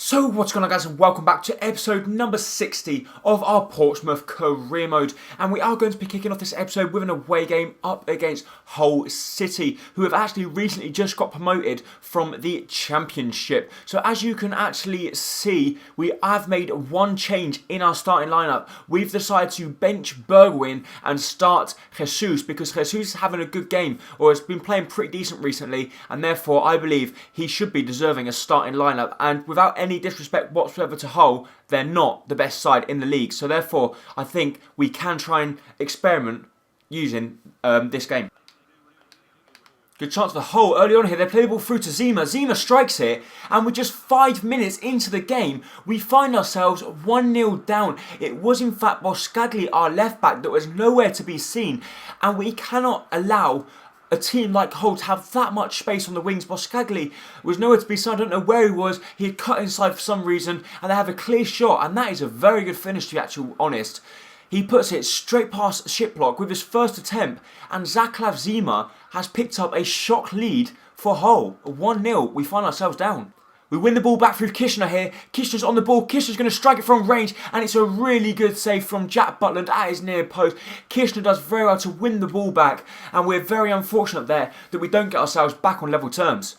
So what's going on, guys, and welcome back to episode number 60 of our Portsmouth career mode, and we are going to be kicking off this episode with an away game up against Hull City, who have actually recently just got promoted from the Championship. So as you can actually see, we have made one change in our starting lineup. We've decided to bench Bergwijn and start Jesus, because Jesus is having a good game, or has been playing pretty decent recently, and therefore I believe he should be deserving a starting lineup. And without any disrespect whatsoever to Hull, they're not the best side in the league, so therefore I think we can try and experiment using this game. Good chance for Hull early on here. They play the ball through to Zima. Zima strikes it, and we're just 5 minutes into the game, we find ourselves 1-0 down. It was in fact Boskagli, our left back, that was nowhere to be seen, and we cannot allow a team like Hull to have that much space on the wings. Boskagli was nowhere to be seen. I don't know where he was. He had cut inside for some reason, and they have a clear shot, and that is a very good finish, to be actually honest. He puts it straight past Shiplock with his first attempt, and Zaklav Zima has picked up a shock lead for Hull. 1-0, we find ourselves down. We win the ball back through Kishner here. Kishner's on the ball. Kishner's going to strike it from range, and it's a really good save from Jack Butland at his near post. Kishner does very well to win the ball back, and we're very unfortunate there that we don't get ourselves back on level terms.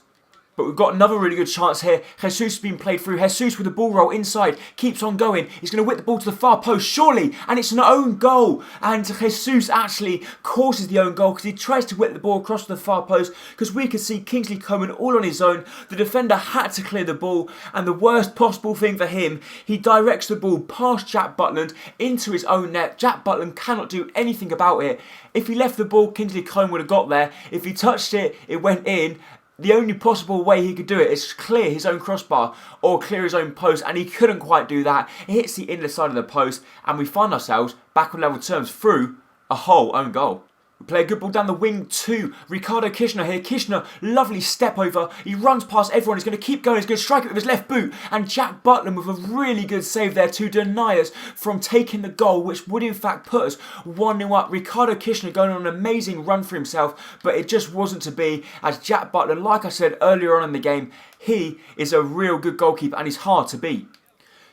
But we've got another really good chance here. Jesus has been played through. Jesus with the ball roll inside. Keeps on going. He's going to whip the ball to the far post, surely. And it's an own goal. And Jesus actually causes the own goal because he tries to whip the ball across to the far post. Because we could see Kingsley Coman all on his own. The defender had to clear the ball. And the worst possible thing for him, he directs the ball past Jack Butland into his own net. Jack Butland cannot do anything about it. If he left the ball, Kingsley Coman would have got there. If he touched it, it went in. The only possible way he could do it is clear his own crossbar or clear his own post, and he couldn't quite do that. It hits the inner side of the post, and we find ourselves back on level terms through a Hull own goal. We play a good ball down the wing to Ricardo Kishner here. Kishner, lovely step over. He runs past everyone. He's going to keep going. He's going to strike it with his left boot. And Jack Butland with a really good save there to deny us from taking the goal, which would in fact put us 1-0 up. Ricardo Kishner going on an amazing run for himself, but it just wasn't to be, as Jack Butland, like I said earlier on in the game, he is a real good goalkeeper and he's hard to beat.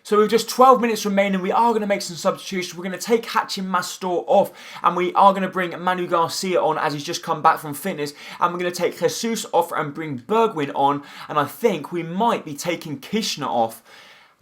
So with just 12 minutes remaining, we are going to make some substitutions. We're going to take Hachin Mastor off, and we are going to bring Manu Garcia on as he's just come back from fitness. And we're going to take Jesus off and bring Bergwijn on. And I think we might be taking Kishner off.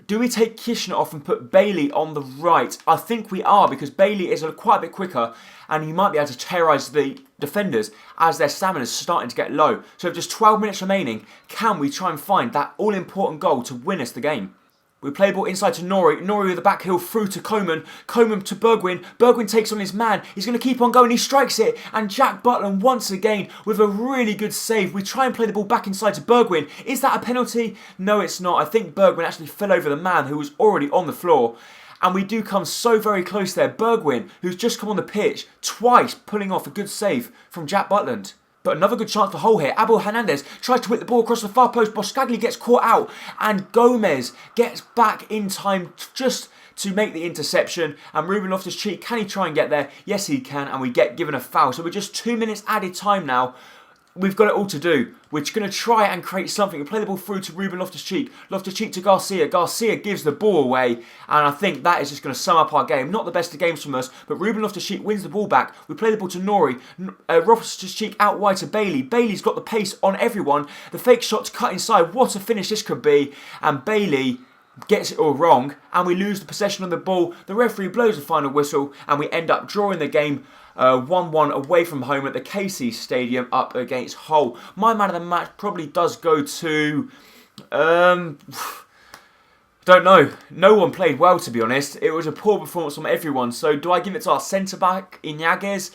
Do we take Kishner off and put Bailey on the right? I think we are, because Bailey is quite a bit quicker, and he might be able to terrorise the defenders as their stamina is starting to get low. So with just 12 minutes remaining, can we try and find that all-important goal to win us the game? We play the ball inside to Nori. Nori with the back heel through to Coman. Coman to Bergwijn. Bergwijn takes on his man. He's going to keep on going. He strikes it. And Jack Butland once again with a really good save. We try and play the ball back inside to Bergwijn. Is that a penalty? No, it's not. I think Bergwijn actually fell over the man who was already on the floor. And we do come so very close there. Bergwijn, who's just come on the pitch, twice pulling off a good save from Jack Butland. But another good chance for Hull here. Abel Hernandez tries to whip the ball across the far post. Boskagli gets caught out. And Gomez gets back in time just to make the interception. And Ruben Loftus-Cheek, can he try and get there? Yes, he can. And we get given a foul. So we're just 2 minutes added time now. We've got it all to do. We're just going to try and create something. We play the ball through to Ruben Loftus-Cheek. Loftus-Cheek to Garcia. Garcia gives the ball away. And I think that is just going to sum up our game. Not the best of games from us, but Ruben Loftus-Cheek wins the ball back. We play the ball to Nori. Loftus-Cheek out wide to Bailey. Bailey's got the pace on everyone. The fake shot to cut inside. What a finish this could be. And Bailey gets it all wrong, and we lose the possession of the ball. The referee blows the final whistle, and we end up drawing the game 1-1 away from home at the KC Stadium up against Hull. My man of the match probably does go to don't know. No one played well, to be honest. It was a poor performance from everyone. So do I give it to our centre-back, Iñiguez?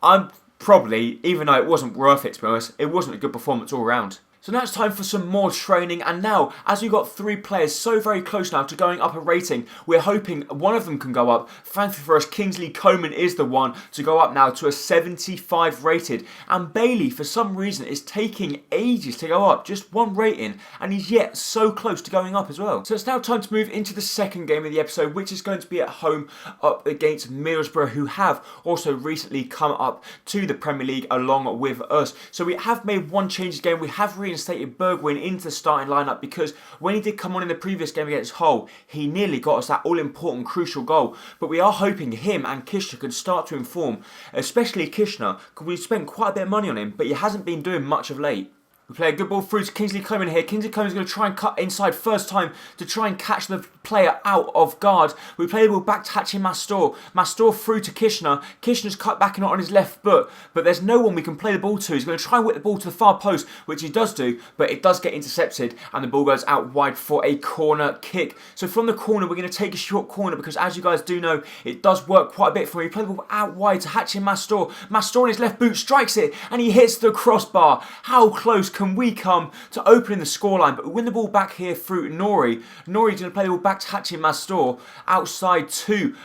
I'm probably, even though it wasn't worth it, to be honest, it wasn't a good performance all round. So now it's time for some more training, and now, as we've got 3 players so very close now to going up a rating, we're hoping one of them can go up. Thankfully for us, Kingsley Coman is the one to go up now to a 75 rated, and Bailey, for some reason, is taking ages to go up, just 1 rating, and he's yet so close to going up as well. So it's now time to move into the second game of the episode, which is going to be at home up against Middlesbrough, who have also recently come up to the Premier League along with us. So we have made one change again. We have reinstated Bergwijn into the starting lineup because when he did come on in the previous game against Hull, he nearly got us that all-important crucial goal. But we are hoping him and Kishna could start to inform, especially Kishna, because we spent quite a bit of money on him, but he hasn't been doing much of late. We play a good ball through to Kingsley Coman here. Kingsley Coman's going to try and cut inside first time to try and catch the player out of guard. We play the ball back to Hachi Mastor. Mastor through to Kishna. Kishna's cut back and on his left foot, but there's no one we can play the ball to. He's going to try and whip the ball to the far post, which he does do, but it does get intercepted and the ball goes out wide for a corner kick. So from the corner, we're going to take a short corner because as you guys do know, it does work quite a bit for me. We play the ball out wide to Hachi Mastor. Mastor on his left boot strikes it and he hits the crossbar. How close can we come to opening the scoreline? But we win the ball back here through Nori. Nori's going to play the ball back to Hachi Mastor outside to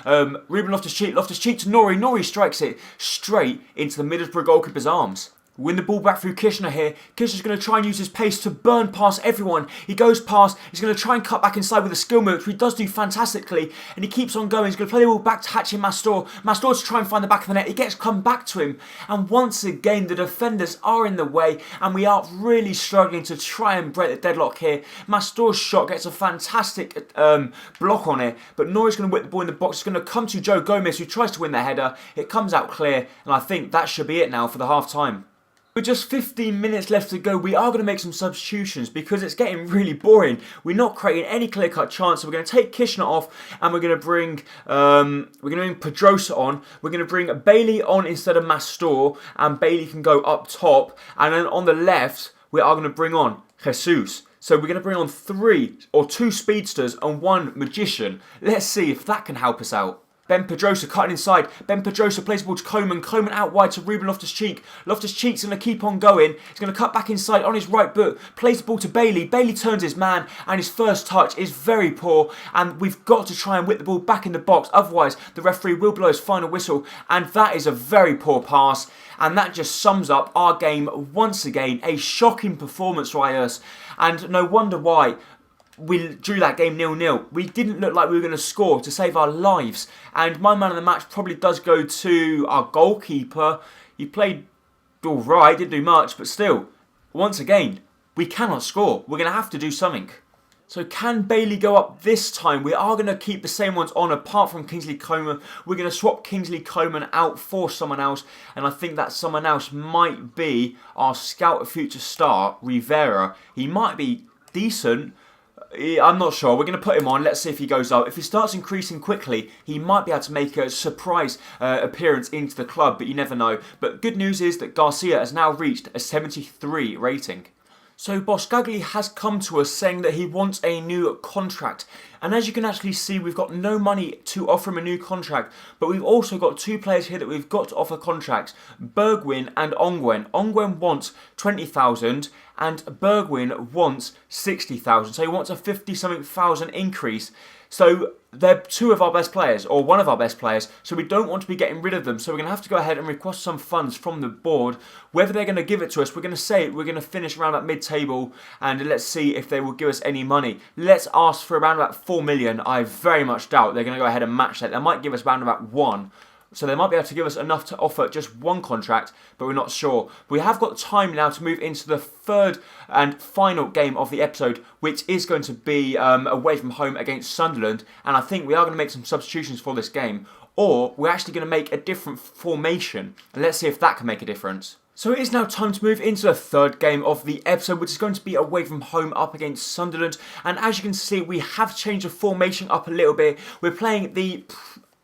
Ruben Loftus-Cheek. Loftus-Cheek to Nori. Nori strikes it straight into the Middlesbrough goalkeeper's arms. Win the ball back through Kishna here. Kishna's going to try and use his pace to burn past everyone. He goes past. He's going to try and cut back inside with a skill move, which he does do fantastically. And he keeps on going. He's going to play the ball back to Hachi Mastor. Mastor to try and find the back of the net. It gets come back to him. And once again, the defenders are in the way. And we are really struggling to try and break the deadlock here. Mastor's shot gets a fantastic block on it. But Nori's going to whip the ball in the box. It's going to come to Joe Gomez, who tries to win the header. It comes out clear. And I think that should be it now for the half-time. With just 15 minutes left to go, we are going to make some substitutions because it's getting really boring. We're not creating any clear-cut chance, so we're going to take Kishna off and we're going to bring Pedrosa on. We're going to bring Bailey on instead of Mastor, and Bailey can go up top. And then on the left, we are going to bring on Jesus. So we're going to bring on two speedsters and one magician. Let's see if that can help us out. Ben Pedrosa cutting inside. Ben Pedrosa plays the ball to Coman. Coman out wide to Ruben Loftus-Cheek. Loftus-Cheek's going to keep on going. He's going to cut back inside on his right foot. Plays the ball to Bailey. Bailey turns his man and his first touch is very poor. And we've got to try and whip the ball back in the box. Otherwise, the referee will blow his final whistle. And that is a very poor pass. And that just sums up our game once again. A shocking performance by us. And no wonder why we drew that game 0-0. We didn't look like we were going to score to save our lives. And my man of the match probably does go to our goalkeeper. He played all right, didn't do much, but still, once again, we cannot score. We're going to have to do something. So can Bailey go up this time? We are going to keep the same ones on apart from Kingsley Coman. We're going to swap Kingsley Coman out for someone else. And I think that someone else might be our scout of future star, Rivera. He might be decent. I'm not sure. We're going to put him on. Let's see if he goes up. If he starts increasing quickly, he might be able to make a surprise appearance into the club, but you never know. But good news is that Garcia has now reached a 73 rating. So Boscagli has come to us saying that he wants a new contract. And as you can actually see, we've got no money to offer him a new contract. But we've also got two players here that we've got to offer contracts. Bergwijn and Ongwen. Ongwen wants 20,000 and Bergwijn wants 60,000. So he wants a 50-something thousand increase. So they're two of our best players, or one of our best players, so we don't want to be getting rid of them. So we're going to have to go ahead and request some funds from the board. Whether they're going to give it to us, we're going to say we're going to finish around about mid-table, and let's see if they will give us any money. Let's ask for around about 4 million. I very much doubt they're going to go ahead and match that. They might give us around about 1. So they might be able to give us enough to offer just one contract, but we're not sure. We have got time now to move into the third and final game of the episode, which is going to be away from home against Sunderland. And I think we are going to make some substitutions for this game, or we're actually going to make a different formation. And let's see if that can make a difference. So it is now time to move into the third game of the episode, which is going to be away from home up against Sunderland. And as you can see, we have changed the formation up a little bit. We're playing the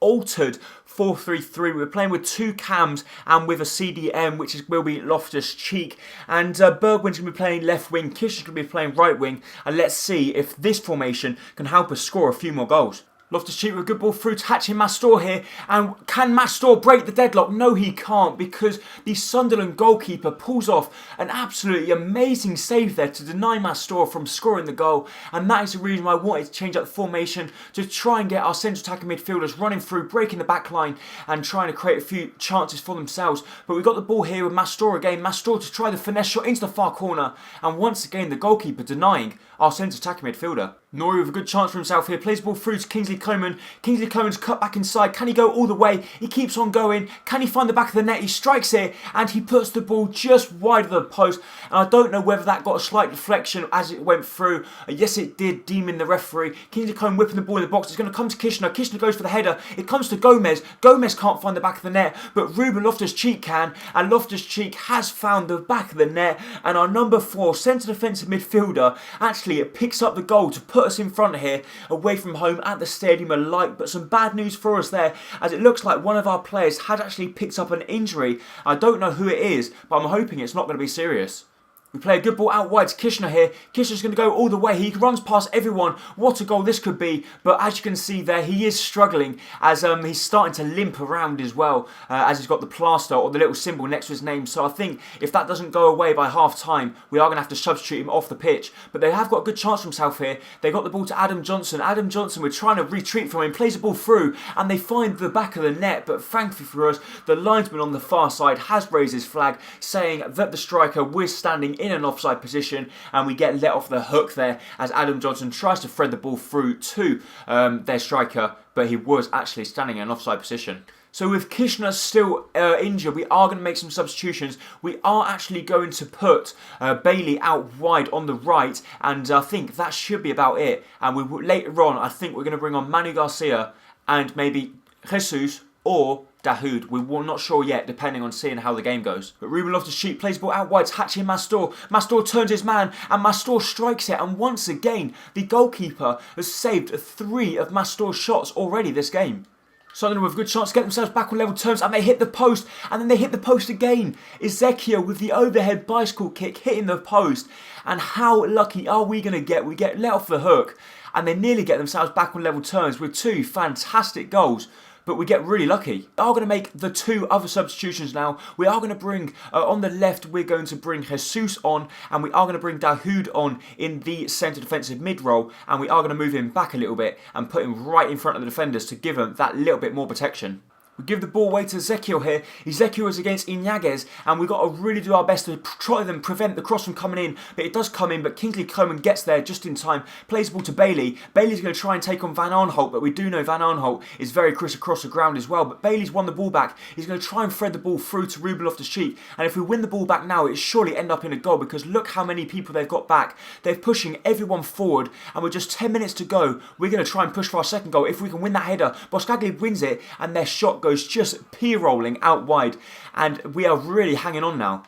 altered 4-3-3. We're playing with two cams and with a CDM, which will be Loftus-Cheek. And Bergwijn's going to be playing left wing, Kishna's going to be playing right wing. And let's see if this formation can help us score a few more goals. Loftus-Cheek with a good ball through to Hachi Mastor here. And can Mastor break the deadlock? No, he can't, because the Sunderland goalkeeper pulls off an absolutely amazing save there to deny Mastor from scoring the goal. And that is the reason why I wanted to change up the formation, to try and get our central attacking midfielders running through, breaking the back line and trying to create a few chances for themselves. But we've got the ball here with Mastor again. Mastor to try the finesse shot into the far corner. And once again, the goalkeeper denying our centre attacking midfielder. Norrie with a good chance for himself here. Plays the ball through to Kingsley Coman. Kingsley Coman's cut back inside. Can he go all the way? He keeps on going. Can he find the back of the net? He strikes it and he puts the ball just wide of the post. And I don't know whether that got a slight deflection as it went through. Yes, it did, deeming the referee. Kingsley Coman whipping the ball in the box. It's going to come to Kishner. Kishner goes for the header. It comes to Gomez. Gomez can't find the back of the net, but Ruben Loftus-Cheek can. And Loftus-Cheek has found the back of the net. And our number 4 centre defensive midfielder actually picks up the goal to put us in front here, away from home at the Stadium of Light. But some bad news for us there, as it looks like one of our players had actually picked up an injury. I don't know who it is, but I'm hoping it's not going to be serious. We play a good ball out wide to Kishner here. Kishner's going to go all the way. He runs past everyone. What a goal this could be. But as you can see there, he is struggling as he's starting to limp around as well, as he's got the plaster or the little symbol next to his name. So I think if that doesn't go away by half time, we are going to have to substitute him off the pitch. But they have got a good chance for himself here. They got the ball to Adam Johnson. Adam Johnson, we're trying to retreat from him, plays the ball through and they find the back of the net. But thankfully for us, the linesman on the far side has raised his flag, saying that the striker was standing in an offside position, and we get let off the hook there as Adam Johnson tries to thread the ball through to their striker, but he was actually standing in an offside position. So with Kishner still injured, we are going to make some substitutions. We are actually going to put Bailey out wide on the right, and I think that should be about it. And later on, I think we're going to bring on Manu Garcia and maybe Jesus or Dahoud. We're not sure yet, depending on seeing how the game goes. But Ruben Loftus-Cheek plays the ball out wide to Hachi Mastor. Mastor turns his man and Mastor strikes it. And once again, the goalkeeper has saved 3 of Mastor's shots already this game. Sunderland with a good chance to get themselves back on level terms, and they hit the post, and then they hit the post again. Ezekiel with the overhead bicycle kick hitting the post. And how lucky are we going to get? We get let off the hook, and they nearly get themselves back on level terms with 2 fantastic goals. But we get really lucky. We are going to make the 2 other substitutions now. We are going to bring, on the left, we're going to bring Jesus on, and we are going to bring Dahoud on in the centre defensive mid role, and we are going to move him back a little bit and put him right in front of the defenders to give him that little bit more protection. We give the ball away to Ezekiel here. Ezekiel is against Iñiguez, and we've got to really do our best to try and prevent the cross from coming in. But it does come in, but Kingsley Coman gets there just in time. Plays the ball to Bailey. Bailey's going to try and take on Van Arnholt, but we do know Van Arnholt is very quick across the ground as well. But Bailey's won the ball back. He's going to try and thread the ball through to Ruben Loftus-Cheek. And if we win the ball back now, it surely end up in a goal, because look how many people they've got back. They're pushing everyone forward, and with just 10 minutes to go, we're going to try and push for our second goal. If we can win that header, Boscagli wins it, and their shot goes just rolling out wide, and we are really hanging on now.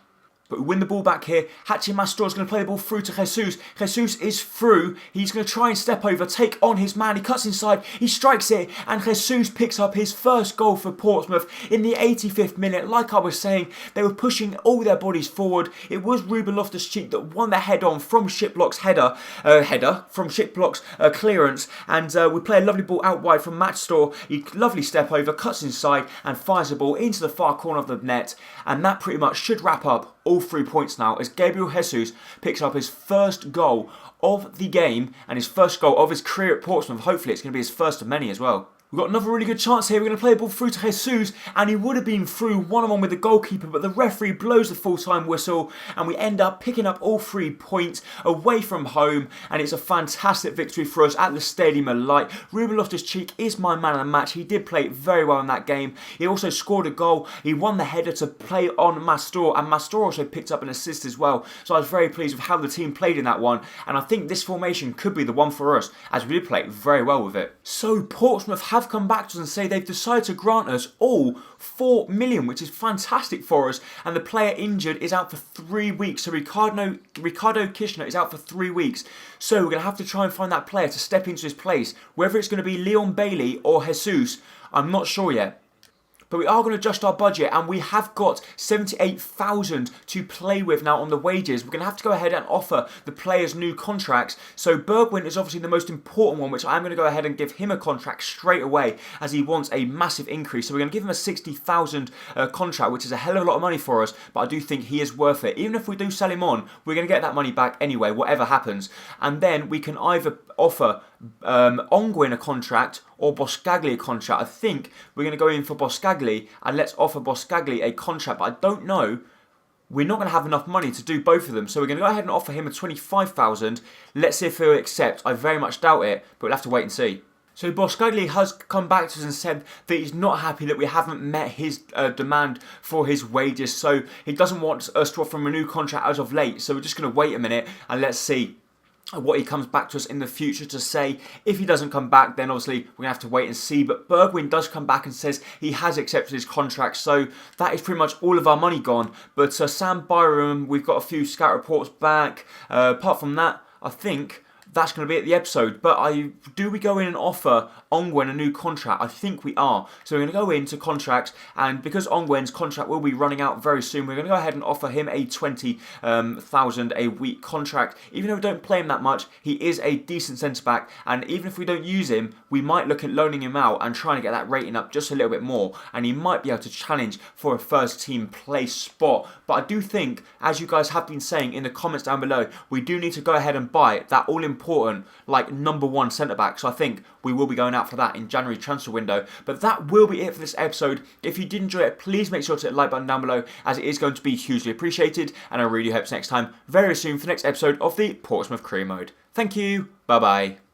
But we win the ball back here. Hachi Mastor is going to play the ball through to Jesus. Jesus is through. He's going to try and step over, take on his man. He cuts inside. He strikes it. And Jesus picks up his first goal for Portsmouth in the 85th minute. Like I was saying, they were pushing all their bodies forward. It was Ruben Loftus-Cheek that won the head on from Shiplock's from Shiplock's clearance. And we play a lovely ball out wide from Mastor. He lovely step over, cuts inside and fires the ball into the far corner of the net. And that pretty much should wrap up all 3 points now, as Gabriel Jesus picks up his first goal of the game and his first goal of his career at Portsmouth. Hopefully it's going to be his first of many as well. We've got another really good chance here. We're going to play the ball through to Jesus, and he would have been through one-on-one with the goalkeeper, but the referee blows the full-time whistle, and we end up picking up all 3 points away from home, and it's a fantastic victory for us at the Stadium of Light. Ruben Loftus-Cheek is my man of the match. He did play very well in that game. He also scored a goal. He won the header to play on Mastor, and Mastor also picked up an assist as well. So I was very pleased with how the team played in that one, and I think this formation could be the one for us, as we did play very well with it. So Portsmouth have come back to us and say they've decided to grant us all 4 million, which is fantastic for us, and the player injured is out for 3 weeks. So Ricardo Kishner is out for 3 weeks. So we're going to have to try and find that player to step into his place. Whether it's going to be Leon Bailey or Jesus, I'm not sure yet. But we are going to adjust our budget, and we have got 78,000 to play with now on the wages. We're going to have to go ahead and offer the players new contracts. So Bergwijn is obviously the most important one, which I'm going to go ahead and give him a contract straight away, as he wants a massive increase. So we're going to give him a 60,000 contract, which is a hell of a lot of money for us, but I do think he is worth it. Even if we do sell him on, we're going to get that money back anyway, whatever happens. And then we can either offer Ongwin a contract or Boscagli a contract. I think we're going to go in for Boscagli, and let's offer Boscagli a contract, but I don't know we're not going to have enough money to do both of them. So we're going to go ahead and offer him a 25,000. Let's see if he'll accept. I very much doubt it, but we'll have to wait and see. So Boskagli has come back to us and said that he's not happy that we haven't met his demand for his wages. So he doesn't want us to offer him a new contract as of late. So we're just going to wait a minute and let's see what he comes back to us in the future to say. If he doesn't come back, then obviously we're going to have to wait and see. But Bergwijn does come back and says he has accepted his contract. So that is pretty much all of our money gone. But Sam Byram, we've got a few scout reports back. Apart from that, I think that's going to be at the episode. But do we go in and offer Ongwen a new contract? I think we are. So we're going to go into contracts, and because Ongwen's contract will be running out very soon, we're going to go ahead and offer him a 20,000 a week contract. Even though we don't play him that much, he is a decent centre-back, and even if we don't use him, we might look at loaning him out and trying to get that rating up just a little bit more, and he might be able to challenge for a first team place spot. But I do think, as you guys have been saying in the comments down below, we do need to go ahead and buy that all-important, like, number one centre-back. So I think we will be going out for that in January transfer window. But that will be it for this episode. If you did enjoy it, please make sure to hit the like button down below, as it is going to be hugely appreciated, and I really hope next time very soon for the next episode of the Portsmouth Career Mode. Thank you, bye bye.